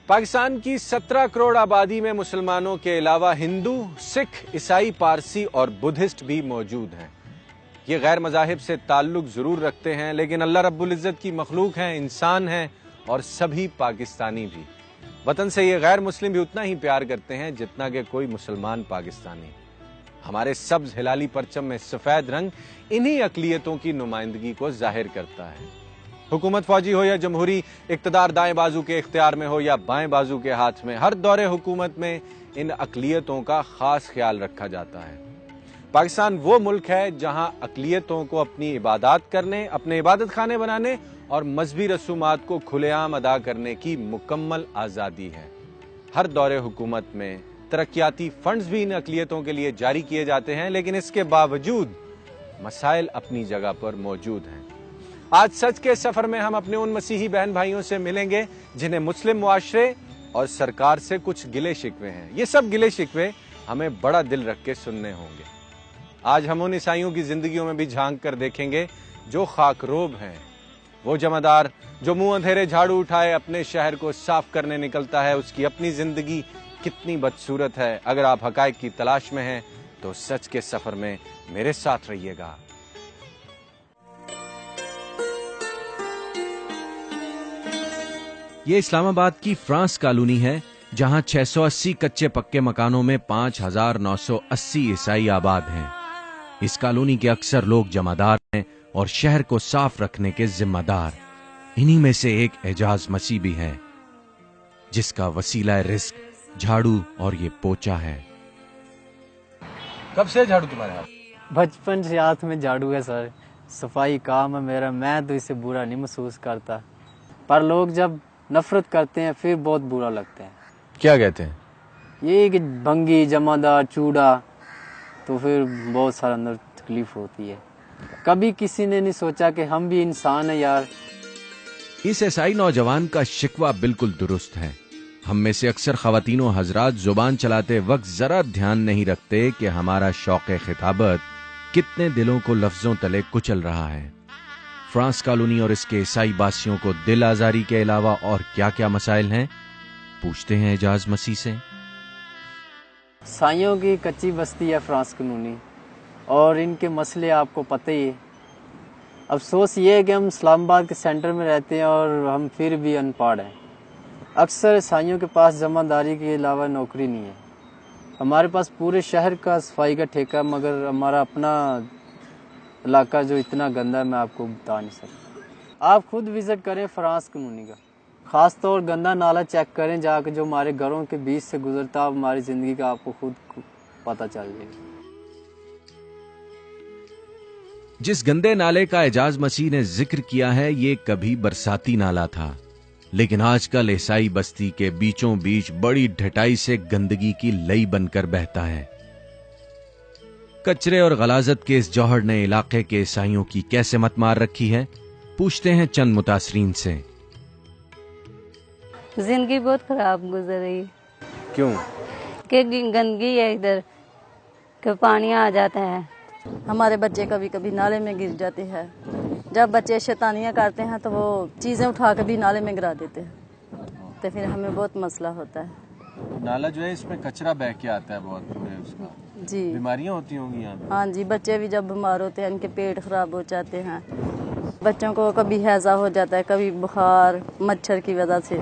پاکستان کی 17 کروڑ آبادی میں مسلمانوں کے علاوہ ہندو، سکھ، عیسائی، پارسی اور بدھسٹ بھی موجود ہیں۔ یہ غیر مذاہب سے تعلق ضرور رکھتے ہیں، لیکن اللہ رب العزت کی مخلوق ہیں، انسان ہیں اور سبھی پاکستانی بھی۔ وطن سے یہ غیر مسلم بھی اتنا ہی پیار کرتے ہیں جتنا کہ کوئی مسلمان پاکستانی۔ ہمارے سبز ہلالی پرچم میں سفید رنگ انہی اقلیتوں کی نمائندگی کو ظاہر کرتا ہے۔ حکومت فوجی ہو یا جمہوری، اقتدار دائیں بازو کے اختیار میں ہو یا بائیں بازو کے ہاتھ میں، ہر دور حکومت میں ان اقلیتوں کا خاص خیال رکھا جاتا ہے۔ پاکستان وہ ملک ہے جہاں اقلیتوں کو اپنی عبادات کرنے، اپنے عبادت خانے بنانے اور مذہبی رسومات کو کھلے عام ادا کرنے کی مکمل آزادی ہے۔ ہر دور حکومت میں ترقیاتی فنڈز بھی ان اقلیتوں کے لیے جاری کیے جاتے ہیں، لیکن اس کے باوجود مسائل اپنی جگہ پر موجود ہیں۔ آج سچ کے سفر میں ہم اپنے ان مسیحی بہن بھائیوں سے ملیں گے جنہیں مسلم معاشرے اور سرکار سے کچھ گلے شکوے ہیں۔ یہ سب گلے شکوے ہمیں بڑا دل رکھ کے سننے ہوں گے۔ آج ہم ان عیسائیوں کی زندگیوں میں بھی جھانک کر دیکھیں گے جو خاکروب ہیں، وہ جمعدار جو منہ اندھیرے جھاڑو اٹھائے اپنے شہر کو صاف کرنے نکلتا ہے، اس کی اپنی زندگی کتنی بدصورت ہے۔ اگر آپ حقائق کی تلاش میں ہیں تو سچ کے سفر میں میرے ساتھ رہیے گا۔ یہ اسلام آباد کی فرانس کالونی ہے، جہاں 680 کچے پکے مکانوں میں 5980 عیسائی آباد ہیں۔ اس کالونی کے اکثر لوگ جمعدار ہیں اور شہر کو صاف رکھنے کے ذمہ دار۔ انہی میں سے ایک اعجاز مسیح بھی ہے، جس کا وسیلہ رزق جھاڑو اور یہ پوچا ہے۔ کب سے جھاڑو تمہارے ہاتھ؟ بچپن سے ہاتھ میں جھاڑو ہے سر، صفائی کام ہے میرا، میں تو اسے برا نہیں محسوس کرتا، پر لوگ جب نفرت کرتے ہیں پھر بہت برا لگتا ہے۔ کیا کہتے ہیں؟ یہ کہ بھنگی، جمعدار، چوڑا، تو پھر بہت سارا اندر تکلیف ہوتی ہے۔ کبھی کسی نے نہیں سوچا کہ ہم بھی انسان ہیں یار۔ اس عیسائی نوجوان کا شکوہ بالکل درست ہے۔ ہم میں سے اکثر خواتین و حضرات زبان چلاتے وقت ذرا دھیان نہیں رکھتے کہ ہمارا شوق خطابت کتنے دلوں کو لفظوں تلے کچل رہا ہے۔ فرانس کالونی اور اس کے عیسائی باسیوں کو دل آزاری کے علاوہ اور کیا کیا مسائل ہیں، پوچھتے ہیں اعجاز مسیح سے۔ عیسائیوں کی کچی بستی ہے فرانس کالونی، اور ان کے مسئلے آپ کو پتہ ہی ہے۔ افسوس یہ ہے کہ ہم اسلام آباد کے سینٹر میں رہتے ہیں اور ہم پھر بھی ان پڑھ ہیں۔ اکثر عیسائیوں کے پاس جمع داری کے علاوہ نوکری نہیں ہے۔ ہمارے پاس پورے شہر کا صفائی کا ٹھیکہ، مگر ہمارا اپنا علاقہ جو اتنا گندا ہے میں آپ کو بتا نہیں سکتا۔ آپ خود وزٹ کریں فرانس کالونی کا، خاص طور گندا نالا چیک کریں جا کے، جو ہمارے گھروں کے بیچ سے گزرتا ہے، ہماری زندگی کا آپ کو خود پتہ چل جائے گا۔ جس گندے نالے کا اعجاز مسیح نے ذکر کیا ہے، یہ کبھی برساتی نالا تھا، لیکن آج کل عیسائی بستی کے بیچوں بیچ بڑی ڈھٹائی سے گندگی کی لئی بن کر بہتا ہے۔ کچرے اور غلاظت کے اس جوہر نے علاقے کے عیسائیوں کی کیسے مت مار رکھی ہے، پوچھتے ہیں چند متاثرین سے۔ زندگی بہت خراب گزر رہی ہے۔ کیوں؟ کہ گندگی ہے ادھر، کہ پانی آ جاتا ہے۔ ہمارے بچے کبھی کبھی نالے میں گر جاتے ہیں، جب بچے شیطانیاں کرتے ہیں تو وہ چیزیں اٹھا کے بھی نالے میں گرا دیتے ہیں، تو پھر ہمیں بہت مسئلہ ہوتا ہے۔ نالا جو ہے اس میں کچرا بہ کے آتا ہے بہت پورے، اس کا جی بیماریاں ہوتی ہوں گی یہاں پہ۔ ہاں جی، بچے بھی جب بیمار ہوتے ہیں ان کے پیٹ خراب ہو جاتے ہیں، بچوں کو کبھی ہیضہ ہو جاتا ہے، کبھی بخار، مچھر کی وجہ سے۔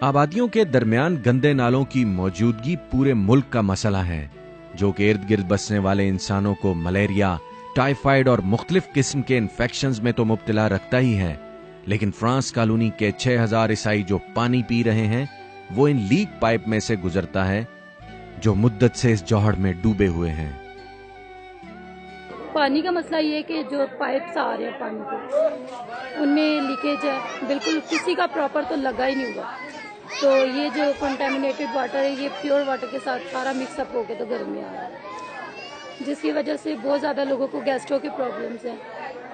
آبادیوں کے درمیان گندے نالوں کی موجودگی پورے ملک کا مسئلہ ہے، جو کہ ارد گرد بسنے والے انسانوں کو ملیریا، ٹائیفائیڈ اور مختلف قسم کے انفیکشنز میں تو مبتلا رکھتا ہی ہے، لیکن فرانس کالونی کے 6000 عیسائی جو پانی پی رہے ہیں، وہ ان لیک پائپ میں سے گزرتا ہے جو مدت سے اس جوہر میں ڈوبے ہوئے ہیں۔ پانی کا مسئلہ یہ ہے کہ جو پائپس آ رہے ہیں پانی کے، ان میں لیکیج ہے، بالکل کسی کا پراپر تو لگا ہی نہیں ہوا، تو یہ جو کنٹامینیٹڈ واٹر ہے یہ پیور واٹر کے ساتھ سارا مکس اپ ہو کے تو گھر میں آ رہا ہے، جس کی وجہ سے بہت زیادہ لوگوں کو گیسٹرو کے پرابلمس ہیں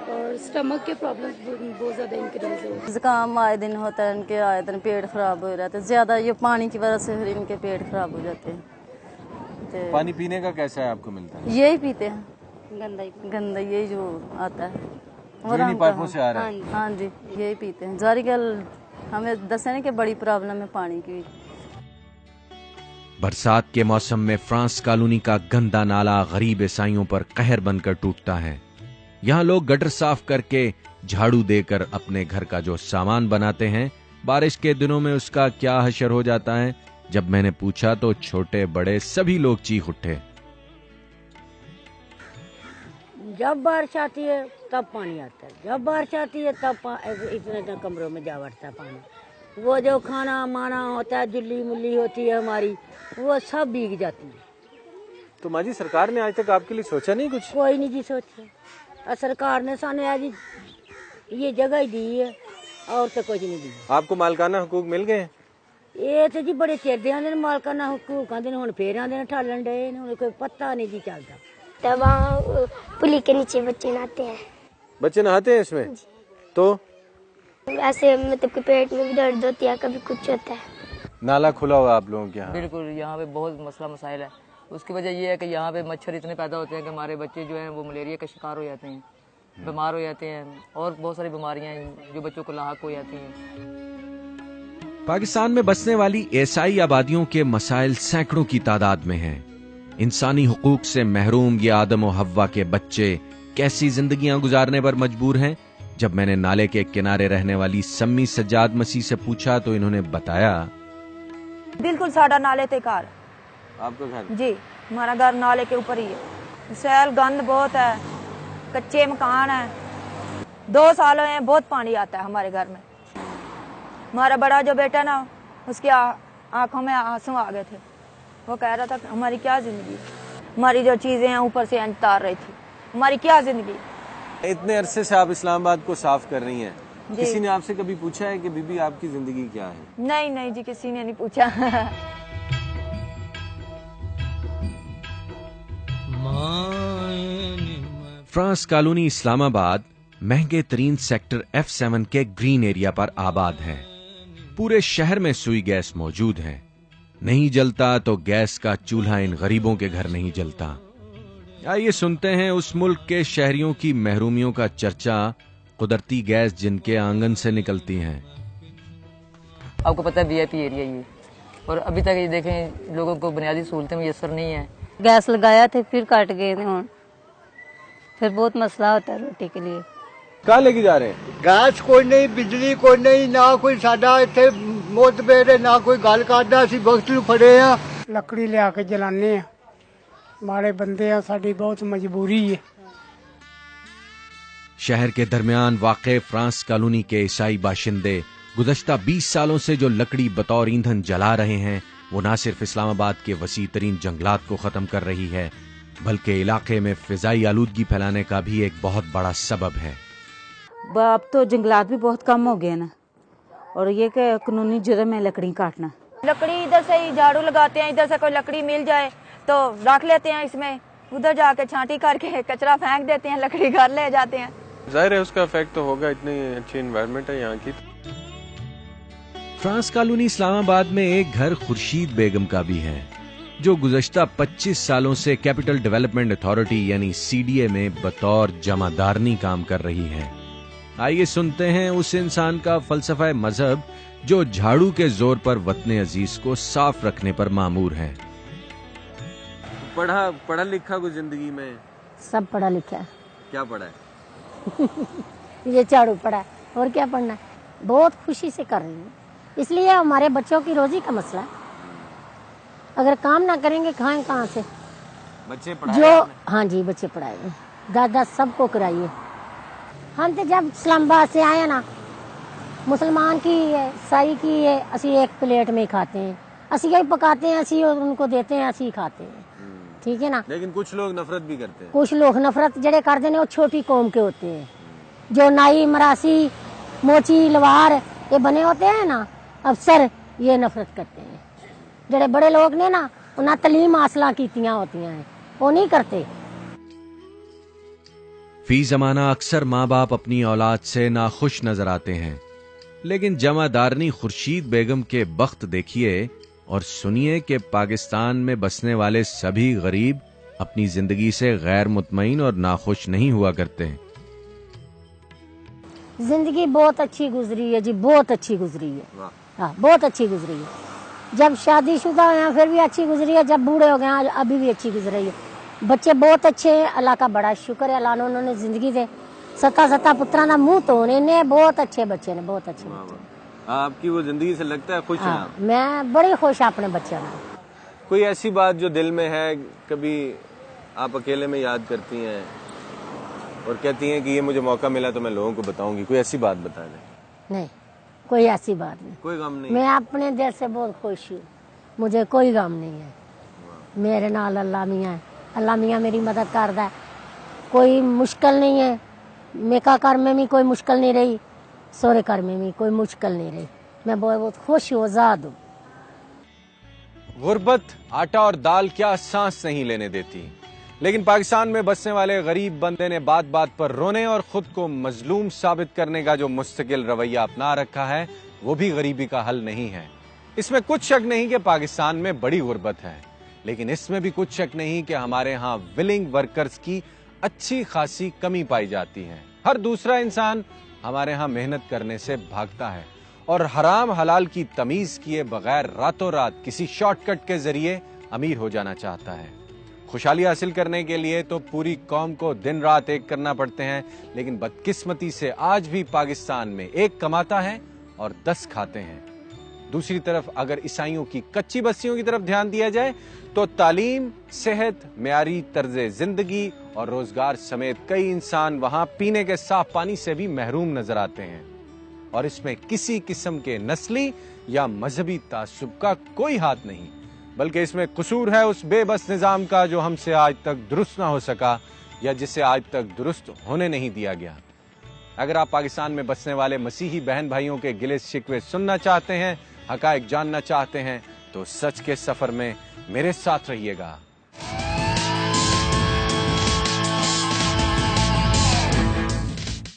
اور اسٹمک کے پرابلمس بہت زیادہ انکریز ہوئے۔ زکام آئے دن ہوتا ہے، ان کے آئے دن پیٹ خراب ہو رہا ہے، زیادہ یہ پانی کی وجہ سے پھر ان کے پیٹ خراب ہو جاتے ہیں۔ پانی پینے کا کیسا ہے آپ کو ملتا ہے؟ یہی پیتے ہیں، گندا یہی جو آتا ہے، پائپوں سے آ رہا ہے؟ ہاں جی یہی پیتے ہیں۔ جاری گل हमें दसने की बड़ी प्रॉब्लम है पानी की। बरसात के मौसम में फ्रांस कॉलोनी का गंदा नाला गरीब ईसाइयों पर कहर बनकर टूटता है। यहाँ लोग गटर साफ करके झाड़ू देकर अपने घर का जो सामान बनाते हैं, बारिश के दिनों में उसका क्या हशर हो जाता है। जब मैंने पूछा तो छोटे बड़े सभी लोग चीख उठे। जब बारिश आती है तब पानी आता है, जब बारिश आती है तब इतने कमरों में जा बैठता है पानी। वो जो खाना माना होता है, जुल्ली मुल्ली होती है हमारी, वो सब भीग जाती है। तो माँ जी, सरकार ने आज तक आपके लिए सोचा नहीं कुछ? कोई नहीं जी सोचा। और सरकार ने साने आज ये जगह ही दी है और तो कुछ नहीं दी। आपको मालकाना हुकूक मिल गए? ये तो जी बड़े चिर दे आंदे मालकाना हुकूक आंदे, हुण फेर आंदे ठालन डे, हुण कोई पता नहीं जी चलता। तब वहाँ पुली के नीचे बच्चे नहाते हैं। बच्चे नहाते हैं इसमें? तो ऐसे मतलब कि पेट में भी दर्द होती है, कभी कुछ होता है। नाला खुला हुआ आप लोगों के यहाँ? बिल्कुल, यहाँ पे बहुत मसला मसाइल है। उसकी वजह ये है कि यहाँ पे मच्छर इतने पैदा होते हैं कि हमारे बच्चे जो हैं वो मलेरिया का शिकार हो जाते हैं, बीमार हो जाते हैं, और बहुत सारी बीमारियाँ हैं जो बच्चों को लाहक हो जाती हैं। पाकिस्तान में बसने वाली ईसाई आबादियों के मसाइल सैकड़ों की तादाद में हैं। इंसानी हुकूक से महरूम ये आदम और हव्वा के बच्चे कैसी जिंदगियां गुजारने पर मजबूर हैं। जब मैंने नाले के किनारे रहने वाली सम्मी सज्जाद मसीह से पूछा तो इन्होंने बताया, बिल्कुल साडा नाले ते घर। आपका घर? जी, हमारा घर नाले के ऊपर ही है। सैल गंद बहुत है, कच्चे मकान है। 2 साल हुए बहुत पानी आता है हमारे घर में। हमारा बड़ा जो बेटा ना, उसकी आंखों में आंसू आ गए थे। वो कह रहा था कि हमारी क्या जिंदगी, हमारी जो चीजें हैं ऊपर से तार रही थी, हमारी क्या जिंदगी। इतने अरसे से आप इस्लामाबाद को साफ कर रही हैं, किसी ने आपसे कभी पूछा है कि बीबी आपकी जिंदगी क्या है? नहीं नहीं जी, किसी ने नहीं पूछा। फ्रांस कॉलोनी इस्लामाबाद महंगे तरीन सेक्टर F7 के ग्रीन एरिया पर आबाद है। पूरे शहर में सुई गैस मौजूद है। नहीं जलता तो गैस का चूल्हा इन गरीबों के घर नहीं जलता। आइए सुनते हैं उस मुल्क के शहरियों की महरूमियों का चर्चा, कुदरती गैस जिनके आंगन से निकलती हैं। आपको पता है VIP एरिया ये, और अभी तक ये देखें लोगों को बुनियादी सहूलतें मुयसर नहीं है। गैस लगाया थे फिर काट गए थे, और फिर बहुत मसला होता है रोटी के लिए। कहाँ लेके जा रहे हैं? गैस कोई नहीं, बिजली कोई नहीं, ना कोई साडा इत्थे मोतबेर है, ना कोई गल करदा। असीं वक्त नूं फड़े आ, लकड़ी लिया के जलाने आ। माड़े बंदे आ, साडी बहुत मजबूरी है। शहर के दरमियान वाक़े फ्रांस कॉलोनी के ईसाई बाशिंदे गुज़श्ता 20 सालों से जो लकड़ी बतौर ईंधन जला रहे हैं, वो न सिर्फ इस्लामाबाद के वसी तरीन जंगलात को खत्म कर रही है, बल्कि इलाके में फिजाई आलूदगी फैलाने का भी एक बहुत बड़ा सबब है। अब तो जंगलात भी बहुत कम हो गए ना, और ये कि कानूनी जुर्म में लकड़ी काटना। लकड़ी इधर से ही झाड़ू लगाते हैं, इधर से कोई लकड़ी मिल जाए तो रख लेते हैं इसमें, उधर जाके छांटी करके कचरा फेंक देते हैं, लकड़ी घर ले जाते हैं। जाहिर है उसका इफेक्ट तो होगा, इतनी अच्छी एनवायरनमेंट है यहाँ की। फ्रांस कॉलोनी इस्लामाबाद में एक घर खुर्शीद बेगम का भी है, जो गुज़श्ता 25 सालों से कैपिटल डेवलपमेंट अथॉरिटी यानी CDA में बतौर जमादारनी काम कर रही है। आइए सुनते हैं उस इंसान का फलसफा मजहब जो झाड़ू के जोर पर वतने अजीज को साफ रखने पर मामूर है। पढ़ा लिखा कुछ जिंदगी में? सब पढ़ा लिखा है। क्या पढ़ा है? ये झाड़ू पढ़ा है, और क्या पढ़ना है। बहुत खुशी से कर रही हूँ, इसलिए हमारे बच्चों की रोजी का मसला है। अगर काम ना करेंगे खाएं कहाँ से? बच्चे पढ़ाए जो हाँ जी, बच्चे पढ़ाए, दादा सबको कराइए। हम तो जब इस्लामाबाद से आए ना, मुसलमान की ईसाई की असी एक प्लेट में ही खाते हैं, असी यही पकाते हैं, असी उनको देते हैं, असी खाते हैं, ठीक है ना। लेकिन कुछ लोग नफरत भी करते हैं। कुछ लोग नफरत जड़े करते हैं वो छोटी कौम के होते हैं, जो नाई मरासी मोची लवार ये बने होते हैं ना अफसर, ये नफरत करते हैं। जड़े बड़े लोग ने ना उन्हें तलीम हासिल कीतियां होती हैं, वो नहीं करते। फी जमाना अक्सर माँ बाप अपनी औलाद से नाखुश नजर आते हैं, लेकिन जमादारनी खुर्शीद बेगम के बख्त देखिए और सुनिए कि पाकिस्तान में बसने वाले सभी गरीब अपनी जिंदगी से गैर मुतमईन और नाखुश नहीं हुआ करते। जिंदगी बहुत अच्छी गुजरी है जी, बहुत अच्छी गुजरी है। हाँ, बहुत अच्छी गुजरी है। जब शादीशुदा हैं फिर भी अच्छी गुजरी है, जब बूढ़े हो गए हैं अभी भी अच्छी गुजर रही है। बच्चे बहुत अच्छे हैं, अल्लाह का बड़ा शुक्र है, अल्लाह ने उन्होंने जिंदगी दे 7 पुत्रा का मुंह तो ने बहुत अच्छे बच्चे ने, बहुत अच्छे बच्चे। आपकी वो जिंदगी से लगता है खुश हैं आप? मैं बड़ी खुश अपने बच्चों में। कोई ऐसी बात जो दिल में है, कभी आप अकेले में याद करती हैं और कहती हैं कि ये मुझे मौका मिला तो मैं लोगों को बताऊंगी, कोई ऐसी बात बता दें? नहीं, कोई ऐसी बात नहीं, कोई गम नहीं। मैं अपने दिल से बहुत खुश हूँ, मुझे कोई गम नहीं है। मेरे नाल अल्लाह मियाँ है, अल्लाह मियाँ मेरी मदद करता है, कोई मुश्किल नहीं है। मेका घर में भी कोई मुश्किल नहीं रही, सोरे घर में भी कोई मुश्किल नहीं रही। मैं बहुत खुश हूँ, आजाद हूँ। गुर्बत आटा और दाल क्या सांस नहीं लेने देती, लेकिन पाकिस्तान में बसने वाले गरीब बंदे ने बात बात पर रोने और खुद को मजलूम साबित करने का जो मुस्तकिल रवैया अपना रखा है, वो भी गरीबी का हल नहीं है। इसमें कुछ शक नहीं कि पाकिस्तान में बड़ी गुर्बत है, लेकिन इसमें भी कुछ शक नहीं कि हमारे यहाँ विलिंग वर्कर्स की अच्छी खासी कमी पाई जाती है। हर दूसरा इंसान हमारे यहाँ मेहनत करने से भागता है और हराम हलाल की तमीज किए बगैर रातों रात किसी शॉर्टकट के जरिए अमीर हो जाना चाहता है। खुशहाली हासिल करने के लिए तो पूरी कौम को दिन रात एक करना पड़ते हैं, लेकिन बदकिस्मती से आज भी पाकिस्तान में एक कमाता है और 10 खाते हैं। दूसरी तरफ अगर ईसाइयों की कच्ची बस्तियों की तरफ ध्यान दिया जाए तो तालीम, सेहत, मेयारी तर्ज जिंदगी और रोजगार समेत कई इंसान वहां पीने के साफ पानी से भी महरूम नजर आते हैं। और इसमें किसी किस्म के नस्ली या मजहबी तासुब का कोई हाथ नहीं, बल्कि इसमें कसूर है उस बेबस निजाम का जो हमसे आज तक दुरुस्त ना हो सका या जिसे आज तक दुरुस्त होने नहीं दिया गया। अगर आप पाकिस्तान में बसने वाले मसीही बहन भाइयों के गिले शिकवे सुनना चाहते हैं, हकायक जानना चाहते हैं, तो सच के सफर में मेरे साथ रहिएगा।